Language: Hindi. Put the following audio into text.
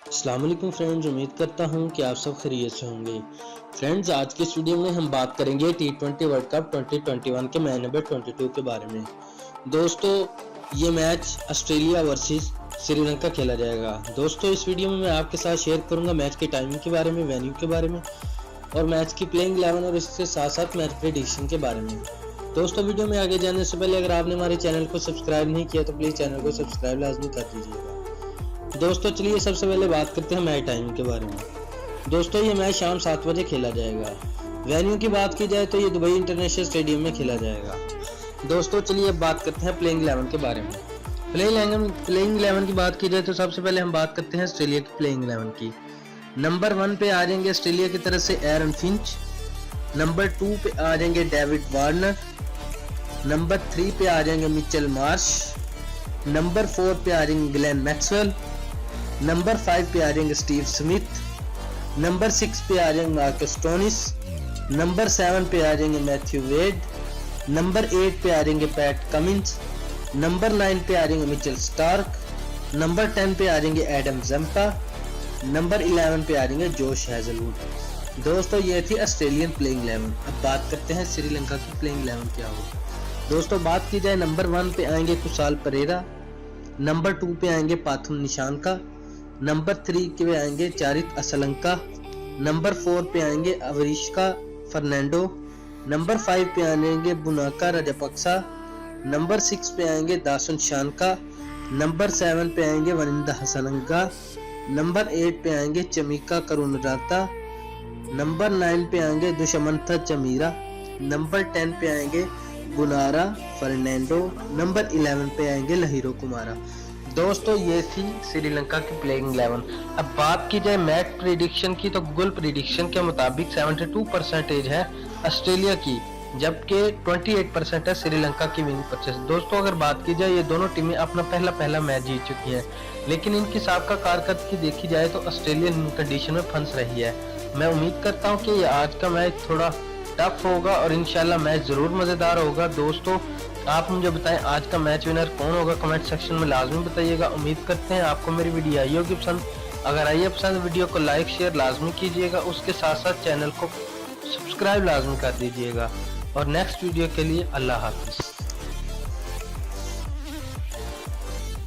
अस्सलाम वालेकुम फ्रेंड्स, उम्मीद करता हूं कि आप सब खैरियत से होंगे। फ्रेंड्स, आज के इस वीडियो में हम बात करेंगे T20 वर्ल्ड कप 2021 के मैच नंबर 22 के बारे में। दोस्तों, ये मैच ऑस्ट्रेलिया वर्सेस श्रीलंका खेला जाएगा। दोस्तों, इस वीडियो में मैं आपके साथ शेयर करूंगा मैच की टाइमिंग के बारे में, वेन्यू के बारे में और मैच की प्लेइंग 11 और इसके साथ साथ मैच प्रेडिक्शन के बारे में। दोस्तों, वीडियो में आगे जाने से पहले अगर आपने हमारे चैनल को सब्सक्राइब नहीं किया तो प्लीज़ चैनल को सब्सक्राइब लाजमी कर दीजिएगा। दोस्तों, चलिए सबसे पहले बात करते हैं मैच टाइमिंग के बारे में। दोस्तों, ये मैच शाम 7 बजे खेला जाएगा। वेन्यू की बात की जाए तो ये दुबई इंटरनेशनल स्टेडियम में खेला जाएगा। दोस्तों, चलिए अब बात करते हैं प्लेइंग 11 के बारे में। प्लेइंग 11 की बात की जाए तो सबसे पहले हम बात करते हैं ऑस्ट्रेलिया की प्लेइंग 11 की। नंबर 1 पे आ जाएंगे ऑस्ट्रेलिया की तरफ से एरन फिंच। नंबर 2 पे आ जाएंगे डेविड वार्नर। नंबर 3 पे आ जाएंगे मिचेल मार्श। नंबर 4 पे आ जाएंगे ग्लेन मैक्सवेल। नंबर 5 पे आ जाएंगे स्टीव स्मिथ। नंबर 6 पे आ जाएंगे मार्कस स्टोनिस। नंबर 7 पे आ जाएंगे मैथ्यू वेड। नंबर 8 पे आ जाएंगे पैट कमिंस। नंबर 9 पे आ जाएंगे मिचेल स्टार्क। नंबर 10 पे आ जाएंगे एडम जम्पा। नंबर 11 पे आ जाएंगे जोश हैजलवुड। दोस्तों, ये थी ऑस्ट्रेलियन प्लेइंग 11। अब बात करते हैं श्रीलंका की प्लेइंग 11 क्या होगी। दोस्तों, बात की जाए नंबर 1 पे आएंगे कुशाल परेरा। नंबर 2 पे आएंगे पाथुम निशांका। नंबर 3 पे आएंगे चारित असलंका। नंबर 4 पे आएंगे अवरिश्का फर्नांडो। नंबर 5 पे आएंगे बुनाका राजापक्सा। नंबर 6 पे आएंगे दासन शानका। नंबर 7 पे आएंगे वनिंदा हसनंगा। नंबर 8 पे आएंगे चमिका करुणराता। नंबर 9 पे आएंगे दुष्मंथा चमीरा। नंबर 10 पे आएंगे बुनारा फर्नांडो। नंबर 11 पे आएंगे लहीरो कुमारा। दोस्तों, ये थी श्रीलंका की प्लेइंग 11। अब बात की जाए मैच प्रेडिक्शन की तो गूगल प्रेडिक्शन के मुताबिक 72% है ऑस्ट्रेलिया की, जबकि 28% है श्रीलंका की विनिंग परसेंटेज। दोस्तों, अगर बात की जाए ये दोनों टीमें अपना पहला मैच जीत चुकी हैं, लेकिन इनकी साबका कारकर्दगी देखी जाए तो ऑस्ट्रेलियन कंडीशन में फंस रही है। मैं उम्मीद करता हूँ कि ये आज का मैच थोड़ा टफ होगा और इंशाल्लाह मैच जरूर मजेदार होगा। दोस्तों, आप मुझे बताएं आज का मैच विनर कौन होगा, कमेंट सेक्शन में लाजमी बताइएगा। उम्मीद करते हैं आपको मेरी वीडियो आई होगी पसंद। अगर आई है पसंद, वीडियो को लाइक शेयर लाजमी कीजिएगा। उसके साथ साथ चैनल को सब्सक्राइब लाजमी कर दीजिएगा। और नेक्स्ट वीडियो के लिए अल्लाह हाफिज।